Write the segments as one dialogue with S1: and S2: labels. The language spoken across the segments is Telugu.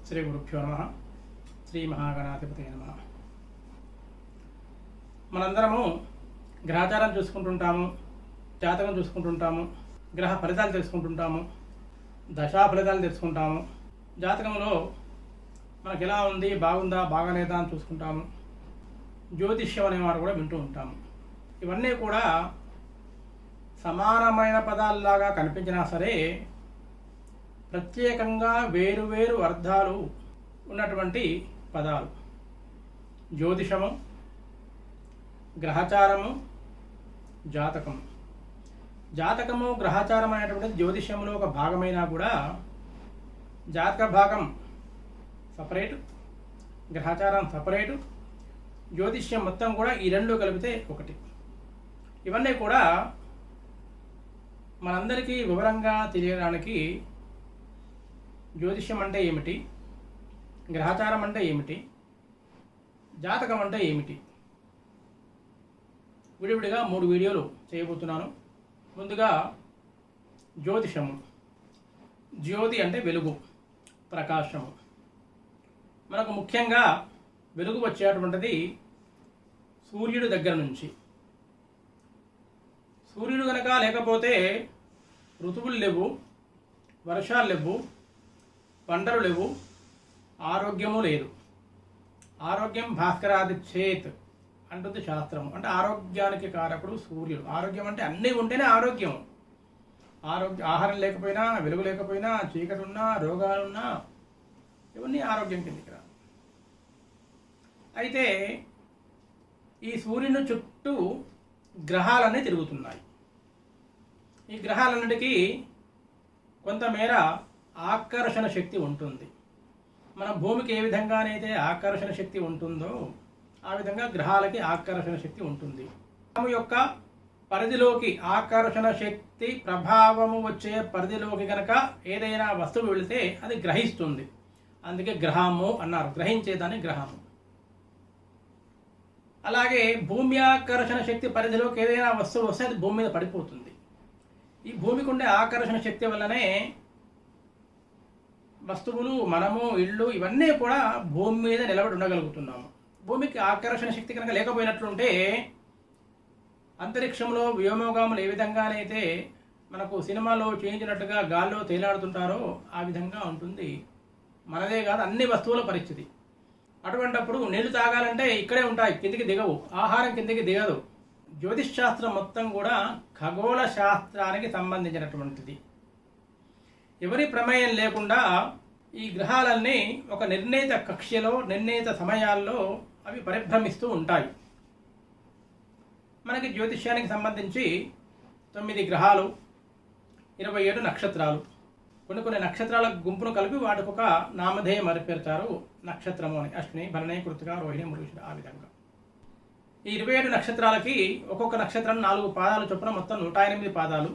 S1: శ్రీ గురుభ్యో నమః. శ్రీ మహాగణాధిపతయే నమః. మనందరము గ్రహచారం చూసుకుంటుంటాము, జాతకం చూసుకుంటుంటాము, గ్రహ ఫలితాలు తెలుసుకుంటుంటాము, దశా ఫలితాలు తెలుసుకుంటాము. జాతకంలో మనకు ఎలా ఉంది, బాగుందా బాగాలేదా అని చూసుకుంటాము. జ్యోతిష్యం అనేవారు కూడా వింటూ ఉంటాము. ఇవన్నీ కూడా సమానమైన పదాల్లాగా కనిపించినా సరే ప్రత్యేకంగా వేరు అర్థాలు ఉన్నటువంటి పదాలు. జ్యోతిషము, గ్రహచారము, జాతకము. జాతకము, గ్రహచారం అనేటువంటిది జ్యోతిష్యంలో ఒక భాగమైనా కూడా జాతక భాగం సపరేటు, గ్రహచారం సపరేటు, జ్యోతిష్యం మొత్తం కూడా ఈ రెండు కలిపితే ఒకటి. ఇవన్నీ కూడా మనందరికీ వివరంగా తెలియడానికి జ్యోతిష్యం అంటే ఏమిటి, గ్రహచారం అంటే ఏమిటి, జాతకం అంటే ఏమిటి, విడివిడిగా 3 వీడియోలు చేయబోతున్నాను. ముందుగా జ్యోతిషము. జ్యోతి అంటే వెలుగు, ప్రకాశము. మనకు ముఖ్యంగా వెలుగు వచ్చేటువంటిది సూర్యుడి దగ్గర నుంచి. సూర్యుడు కనుక లేకపోతే ఋతువులు లేవు, వర్షాలు లేవు, పంటలు లేవు, ఆరోగ్యము లేదు. ఆరోగ్యం భాస్కరాది చేత్ అంటుంది శాస్త్రము. అంటే ఆరోగ్యానికి కారకుడు సూర్యుడు. ఆరోగ్యం అంటే అన్నీ ఉంటేనే ఆరోగ్యం. ఆహారం లేకపోయినా, వెలుగు లేకపోయినా, చీకటి ఉన్నా, రోగాలున్నా ఇవన్నీ ఆరోగ్యం కిందికి రా. అయితే ఈ సూర్యుని చుట్టూ గ్రహాలన్నీ తిరుగుతున్నాయి. ఈ గ్రహాలన్నిటికీ కొంతమేర ఆకర్షణ శక్తి ఉంటుంది. మన భూమికి ఏ విధంగానైతే ఆకర్షణ శక్తి ఉంటుందో ఆ విధంగా గ్రహాలకి ఆకర్షణ శక్తి ఉంటుంది. గ్రహం యొక్క పరిధిలోకి ఆకర్షణ శక్తి ప్రభావము వచ్చే పరిధిలోకి కనుక ఏదైనా వస్తువు వెళితే అది గ్రహిస్తుంది. అందుకే గ్రహము అన్నారు, గ్రహించేదాన్ని గ్రహము. అలాగే భూమి ఆకర్షణ శక్తి పరిధిలోకి ఏదైనా వస్తువు వస్తే అది భూమి మీద పడిపోతుంది. ఈ భూమికి ఉండే ఆకర్షణ శక్తి వల్లనే వస్తువులు, మనము, ఇళ్ళు ఇవన్నీ కూడా భూమి మీద నిలబడి ఉండగలుగుతున్నాము. భూమికి ఆకర్షణ శక్తి కనుక లేకపోయినట్లుంటే అంతరిక్షంలో వ్యోమగాములు ఏ విధంగానైతే మనకు సినిమాలో చేయించినట్టుగా గాల్లో తేలాడుతుంటారో ఆ విధంగా ఉంటుంది. మనదే కాదు అన్ని వస్తువుల పరిస్థితి. అటువంటప్పుడు నీళ్లు తాగాలంటే ఇక్కడే ఉంటాయి, కిందికి దిగవు. ఆహారం కిందికి దిగదు. జ్యోతిష్ శాస్త్రం మొత్తం కూడా ఖగోళ శాస్త్రానికి సంబంధించినటువంటిది. ఎవరి ప్రమేయం లేకుండా ఈ గ్రహాలన్నీ ఒక నిర్ణీత కక్ష్యలో, నిర్ణీత సమయాల్లో అవి పరిభ్రమిస్తూ ఉంటాయి. మనకి జ్యోతిష్యానికి సంబంధించి 9 గ్రహాలు, 27 నక్షత్రాలు. కొన్ని నక్షత్రాల గుంపును కలిపి వాటికి ఒక నామధేయం ఏర్పరిచారు, నక్షత్రము అని. అశ్విని, భరణి, కృత్తిక, రోహిణి, మృగశిర, ఆ విధంగా. ఈ 27 నక్షత్రాలకి ఒక్కొక్క నక్షత్రం 4 పాదాలు చొప్పున మొత్తం 108 పాదాలు.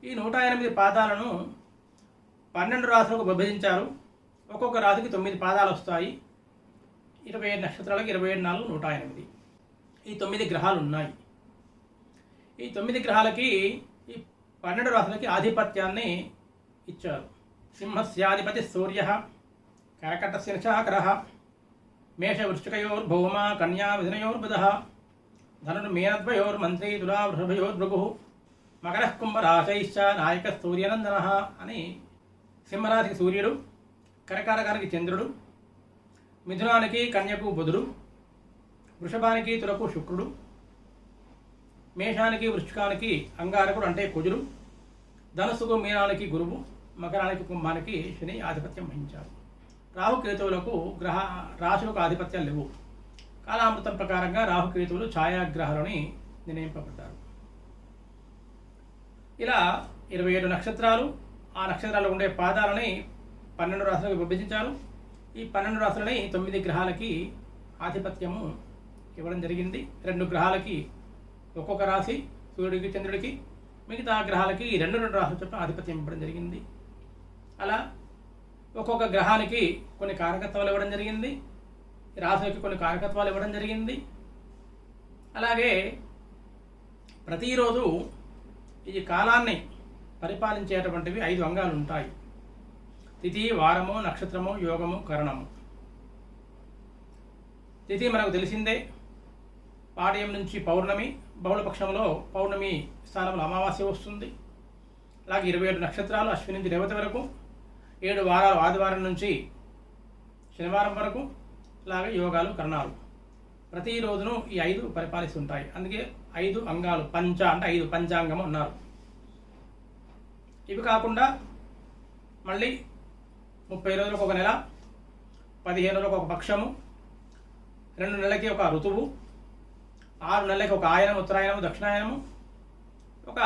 S1: ఈ 108 పాదాలను 12 రాశులకు విభజించారు. ఒక్కొక్క రాశికి 9 పాదాలు వస్తాయి. 27 నక్షత్రాలకి 27 4 108. ఈ 9 గ్రహాలు ఉన్నాయి. ఈ 9 గ్రహాలకి ఈ 12 రాశులకి ఆధిపత్యాన్ని ఇచ్చారు. సింహస్యాధిపతి సూర్య, కర్కటస్య చాకరః, మేష వృశ్చికయోర్భౌమ, కన్యా మిథునయోర్బుధః, ధనుర్మీనద్వయోర్మంత్రీ, తులా వృషభయోర్భృగుః, మకర కుంభరాశైశ్చ నాయక సూర్యనందనః అని సింహరాశికి సూర్యుడు, కర్కాటకానికి చంద్రుడు, మిథునానికి కన్యకు బుధుడు, వృషభానికి తులకు శుక్రుడు, మేషానికి వృశ్చికానికి అంగారకుడు అంటే కుజుడు, ధనుసుకు మీనానికి గురువు, మకరానికి కుంభానికి శని ఆధిపత్యం వహించారు. రాహుకేతువులకు రాశులకు ఆధిపత్యాలు లేవు. కాలామృతం ప్రకారంగా రాహుకేతువులు ఛాయాగ్రహాలని నిర్ణయింపబడ్డారు. ఇలా 27 నక్షత్రాలు, ఆ నక్షత్రాలు ఉండే పాదాలని 12 రాశులకు విభజించారు. ఈ 12 రాశులని 9 గ్రహాలకి ఆధిపత్యము ఇవ్వడం జరిగింది. 2 గ్రహాలకి ఒక్కొక్క రాశి, సూర్యుడికి చంద్రుడికి, మిగతా గ్రహాలకి 2 రాశుల చొప్పున ఆధిపత్యం ఇవ్వడం జరిగింది. అలా ఒక్కొక్క గ్రహానికి కొన్ని కారకత్వాలు ఇవ్వడం జరిగింది, రాశులకి కొన్ని కారకత్వాలు ఇవ్వడం జరిగింది. అలాగే ప్రతిరోజు ఈ కాలాన్ని పరిపాలించేటువంటివి 5 అంగాలు ఉంటాయి. తిథి, వారము, నక్షత్రము, యోగము, కరణము. తిథి మనకు తెలిసిందే. పాడ్యం నుంచి పౌర్ణమి, బహుళపక్షంలో పౌర్ణమి స్థానంలో అమావాస్య వస్తుంది. అలాగే 27 నక్షత్రాలు అశ్విని నుంచి రేవతి వరకు, 7 వారాలు ఆదివారం నుంచి శనివారం వరకు, అలాగే యోగాలు, కరణాలు. ప్రతిరోజును ఈ 5 పరిపాలిస్తుంటాయి. అందుకే 5 అంగాలు, పంచ అంటే 5 పంచాంగము అన్నారు. ఇవి కాకుండా మళ్ళీ 30 రోజులకు ఒక నెల, 15 రోజులకు ఒక పక్షము, 2 నెలలకి ఒక ఋతువు, 6 నెలలకి ఒక ఆయనము, ఉత్తరాయణము, దక్షిణాయనము, ఒక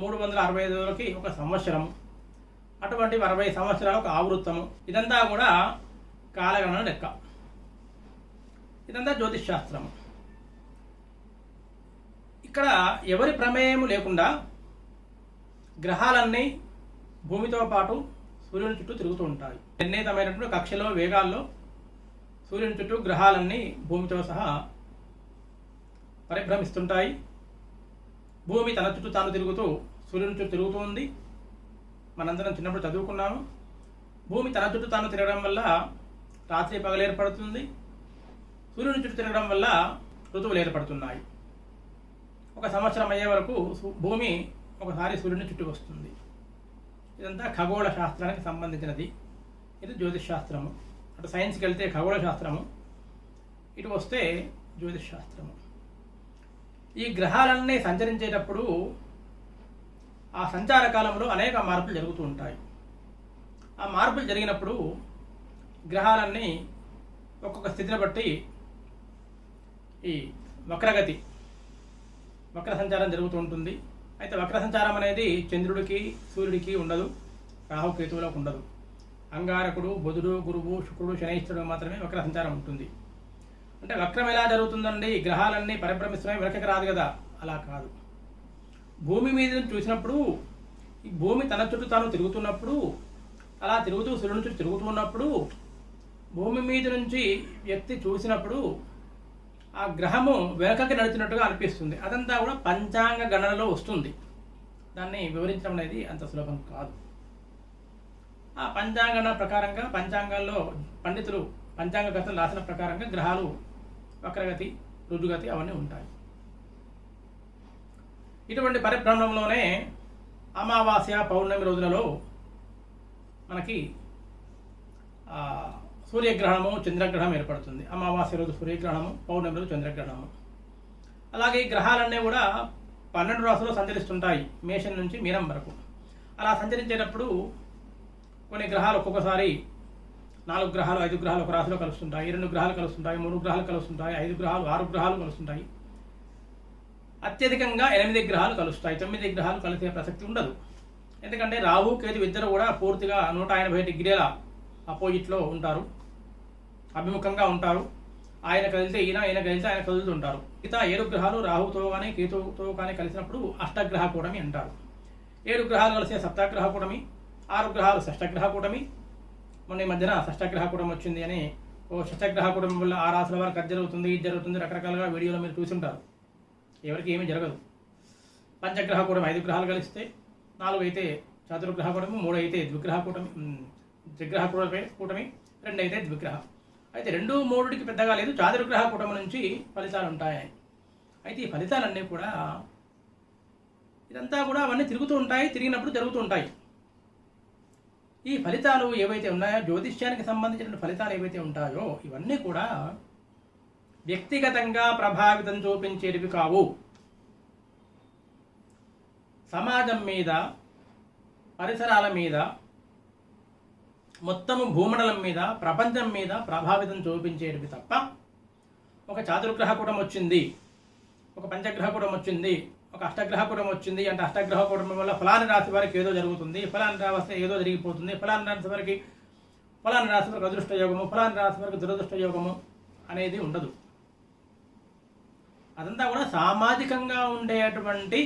S1: 365 రోజులకి ఒక సంవత్సరము, అటువంటి 60 సంవత్సరాలు ఒక ఆవృత్తము. ఇదంతా కూడా కాలగణన లెక్క. ఇదంతా జ్యోతిష్ శాస్త్రము. ఇక్కడ ఎవరి ప్రమేయం లేకుండా గ్రహాలన్నీ భూమితో పాటు సూర్యుని చుట్టూ తిరుగుతూ ఉంటాయి. నిర్ణీతమైనటువంటి కక్షలో, వేగాల్లో సూర్యుని చుట్టూ గ్రహాలన్నీ భూమితో సహా పరిభ్రమిస్తుంటాయి. భూమి తన చుట్టూ తాను తిరుగుతూ సూర్యుని చుట్టూ తిరుగుతూ ఉంది. మనందరం చిన్నప్పుడు చదువుకున్నాము. భూమి తన చుట్టూ తాను తిరగడం వల్ల రాత్రి పగలు ఏర్పడుతుంది. సూర్యుని చుట్టూ తిరగడం వల్ల ఋతువులు ఏర్పడుతున్నాయి. ఒక సంవత్సరం అయ్యే వరకు భూమి ఒకసారి సూర్యుని చుట్టూ వస్తుంది. ఇదంతా ఖగోళ శాస్త్రానికి సంబంధించినది. ఇది జ్యోతిష్ శాస్త్రము. అటు సైన్స్కి వెళ్తే ఖగోళ శాస్త్రము, ఇటు వస్తే జ్యోతిష్ శాస్త్రము. ఈ గ్రహాలన్నీ సంచరించేటప్పుడు ఆ సంచార కాలంలో అనేక మార్పులు జరుగుతూ ఉంటాయి. ఆ మార్పులు జరిగినప్పుడు గ్రహాలన్నీ ఒక్కొక్క స్థితిని బట్టి ఈ వక్రగతి, వక్ర సంచారం జరుగుతూ ఉంటుంది. అయితే వక్ర సంచారం అనేది చంద్రుడికి, సూర్యుడికి ఉండదు, రాహుకేతువులకు ఉండదు. అంగారకుడు, బుధుడు, గురువు, శుక్రుడు, శనైశ్వరుడు మాత్రమే వక్ర సంచారం ఉంటుంది. అంటే వక్రం ఎలా జరుగుతుందండి? గ్రహాలన్నీ పరిభ్రమిస్తున్నాయి, వెనకకి రాదు కదా. అలా కాదు. భూమి మీద చూసినప్పుడు ఈ భూమి తన చుట్టూ తాను తిరుగుతున్నప్పుడు, అలా తిరుగుతూ సూర్యుని చుట్టూ తిరుగుతున్నప్పుడు, భూమి మీద నుంచి వ్యక్తి చూసినప్పుడు ఆ గ్రహము వెనకకి నడుచున్నట్టుగా అనిపిస్తుంది. అదంతా కూడా పంచాంగ గణనలో వస్తుంది. దాన్ని వివరించడం అనేది అంత సులభం కాదు. ఆ పంచాంగణ ప్రకారంగా, పంచాంగాల్లో పండితులు పంచాంగకర్తలు రాసిన ప్రకారంగా గ్రహాలు వక్రగతి, రుజుగతి అవన్నీ ఉంటాయి. ఇటువంటి పరిభ్రమణంలోనే అమావాస్య, పౌర్ణమి రోజులలో మనకి సూర్యగ్రహణము, చంద్రగ్రహణం ఏర్పడుతుంది. అమావాస్య రోజు సూర్యగ్రహణము, పౌర్ణమి రోజు చంద్రగ్రహణము. అలాగే ఈ గ్రహాలన్నీ కూడా 12 రాశుల్లో సంచరిస్తుంటాయి, మేషం నుంచి మీనం వరకు. అలా సంచరించేటప్పుడు కొన్ని గ్రహాలు ఒక్కొక్కసారి 4 గ్రహాలు, 5 గ్రహాలు ఒక రాశిలో కలుస్తుంటాయి, 2 గ్రహాలు కలుస్తుంటాయి, 3 గ్రహాలు కలుస్తుంటాయి, 5 గ్రహాలు, 6 గ్రహాలు కలుస్తుంటాయి. అత్యధికంగా 8 గ్రహాలు కలుస్తాయి. 9 గ్రహాలు కలిసే ప్రసక్తి ఉండదు. ఎందుకంటే రాహు, కేతు ఇద్దరు కూడా పూర్తిగా 180 డిగ్రీల అపోజిట్లో ఉంటారు, అభిముఖంగా ఉంటారు. ఆయన కలిస్తే ఈయన, ఈయన కలిస్తే ఆయన కదులుతుంటారు. మిగతా 7 గ్రహాలు రాహుతో కానీ కేతుతో కానీ కలిసినప్పుడు అష్టగ్రహ కూటమి అంటారు. 7 గ్రహాలు కలిసే సప్తగ్రహ కూటమి, 6 గ్రహాలు షష్టగ్రహ కూటమి. మొన్న ఈ మధ్యన షష్టగ్రహ కూటమి వచ్చింది అని, షష్టగ్రహ కూటమి వల్ల ఆ రాశుల వారికి అది జరుగుతుంది, ఇది జరుగుతుంది, రకరకాలుగా వీడియోలో మీరు చూసుంటారు. ఎవరికి ఏమీ జరగదు. పంచగ్రహ కూటమి 5 గ్రహాలు కలిస్తే, 4 అయితే చతుర్గ్రహ కూటమి, 3 అయితే ద్విగ్రహ కూటమి, త్రిగ్రహ కూటమి, 2 అయితే ద్విగ్రహ. అయితే 2, 3కి పెద్దగా లేదు. చాతుర్గ్రహ కూటమి నుంచి ఫలితాలు ఉంటాయి. అయితే ఈ ఫలితాలన్నీ కూడా, ఇదంతా కూడా అవన్నీ తిరుగుతూ ఉంటాయి, తిరిగినప్పుడు జరుగుతూ ఉంటాయి. ఈ ఫలితాలు ఏవైతే ఉన్నాయో, జ్యోతిష్యానికి సంబంధించిన ఫలితాలు ఏవైతే ఉంటాయో, ఇవన్నీ కూడా వ్యక్తిగతంగా ప్రభావితం చూపించేటివి కావు. సమాజం మీద, పరిసరాల మీద, మొత్తము భూమండలం మీద, ప్రపంచం మీద ప్రభావితం చూపించేటివి తప్ప, ఒక చాతుర్గ్రహ కూటం వచ్చింది, ఒక పంచగ్రహ కూటం వచ్చింది, ఒక అష్టగ్రహ కూటం వచ్చింది అంటే అష్టగ్రహ కూటం వల్ల ఫలాని రాశి వారికి ఏదో జరుగుతుంది, ఫలాని రాశి ఏదో జరిగిపోతుంది, ఫలాని రాశి వారికి అదృష్ట యోగము, ఫలాని రాశి వారికి దురదృష్ట యోగము అనేది ఉండదు. అదంతా కూడా సామాజికంగా ఉండేటువంటి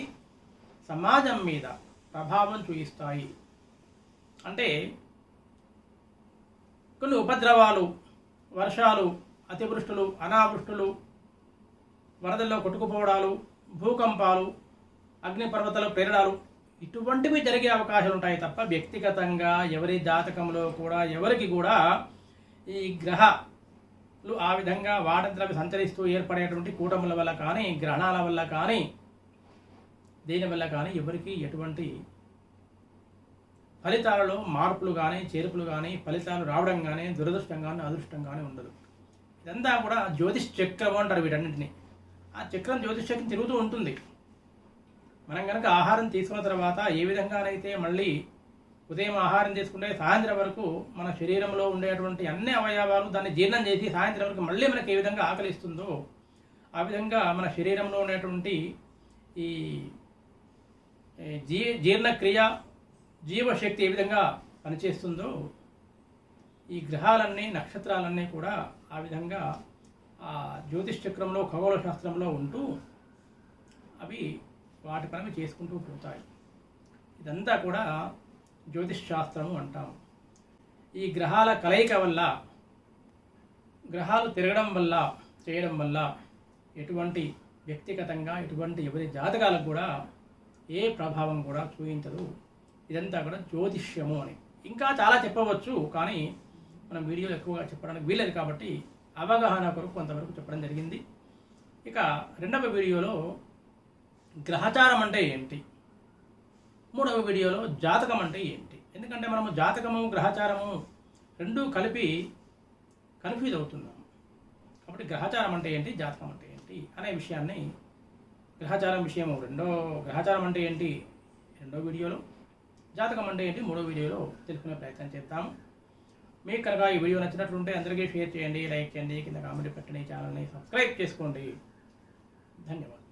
S1: సమాజం మీద ప్రభావం చూపిస్తాయి. అంటే కొన్ని ఉపద్రవాలు, వర్షాలు, అతివృష్టులు, అనావృష్టులు, వరదల్లో కొట్టుకుపోవడాలు, భూకంపాలు, అగ్నిపర్వతాల ప్రేరణలు, ఇటువంటివి జరిగే అవకాశాలు ఉంటాయి తప్ప వ్యక్తిగతంగా ఎవరి జాతకంలో కూడా ఎవరికి కూడా ఈ గ్రహాలు ఆ విధంగా వాటంతరవి సంచరిస్తూ ఏర్పడేటువంటి కూటముల వల్ల కానీ గ్రహణాల వల్ల కానీ దీనివల్ల కానీ ఎవరికి ఎటువంటి ఫలితాలలో మార్పులు కానీ చేర్పులు కానీ ఫలితాలు రావడం కానీ దురదృష్టం కానీ అదృష్టం కానీ ఉండదు. ఇదంతా కూడా జ్యోతిష్ చక్రం అంటారు వీటన్నింటినీ. ఆ చక్రం జ్యోతిష్ చక్రం తిరుగుతూ ఉంటుంది. మనం కనుక ఆహారం తీసుకున్న తర్వాత ఏ విధంగానైతే మళ్ళీ ఉదయం ఆహారం తీసుకుంటే సాయంత్రం వరకు మన శరీరంలో ఉండేటువంటి అన్ని అవయవాలు దాన్ని జీర్ణం చేసి సాయంత్రం వరకు మళ్ళీ మనకి ఏ విధంగా ఆకలిస్తుందో ఆ విధంగా మన శరీరంలో ఉండేటువంటి ఈ జీర్ణక్రియ జీవశక్తి ఏ విధంగా పనిచేస్తుందో ఈ గ్రహాలన్నీ నక్షత్రాలన్నీ కూడా ఆ విధంగా ఆ జ్యోతిష్ చక్రంలో ఖగోళ శాస్త్రంలో ఉంటూ అవి వాటి పని చేసుకుంటూ పోతాయి. ఇదంతా కూడా జ్యోతిష్ శాస్త్రము అంటాము. ఈ గ్రహాల కలయిక వల్ల గ్రహాలు తిరగడం వల్ల చేయడం వల్ల ఎటువంటి వ్యక్తిగతంగా ఎటువంటి ఎవరి జాతకాలకు కూడా ఏ ప్రభావం కూడా చూపించదు. ఇదంతా కూడా జ్యోతిష్యము అని. ఇంకా చాలా చెప్పవచ్చు కానీ మనం వీడియోలు ఎక్కువగా చెప్పడానికి వీలేదు కాబట్టి అవగాహన కొరకు కొంతవరకు చెప్పడం జరిగింది. ఇక రెండవ వీడియోలో గ్రహచారం అంటే ఏంటి, మూడవ వీడియోలో జాతకం అంటే ఏంటి. ఎందుకంటే మనము జాతకము గ్రహచారము రెండూ కలిపి కన్ఫ్యూజ్ అవుతున్నాము. కాబట్టి గ్రహచారం అంటే ఏంటి, జాతకం అంటే ఏంటి అనే విషయాన్ని గ్రహచారం విషయము గ్రహచారం అంటే ఏంటి రెండో వీడియోలో, జాతకం అంటే ఏంటి మూడో వీడియోలో తెలుసుకునే ప్రయత్నం చేద్దాము. మీకు కనుక ఈ వీడియో నచ్చినట్లుంటే అందరికీ షేర్ చేయండి, లైక్ చేయండి, కింద కామెంట్ పెట్టండి, ఛానల్ని సబ్స్క్రైబ్ చేసుకోండి. ధన్యవాదాలు.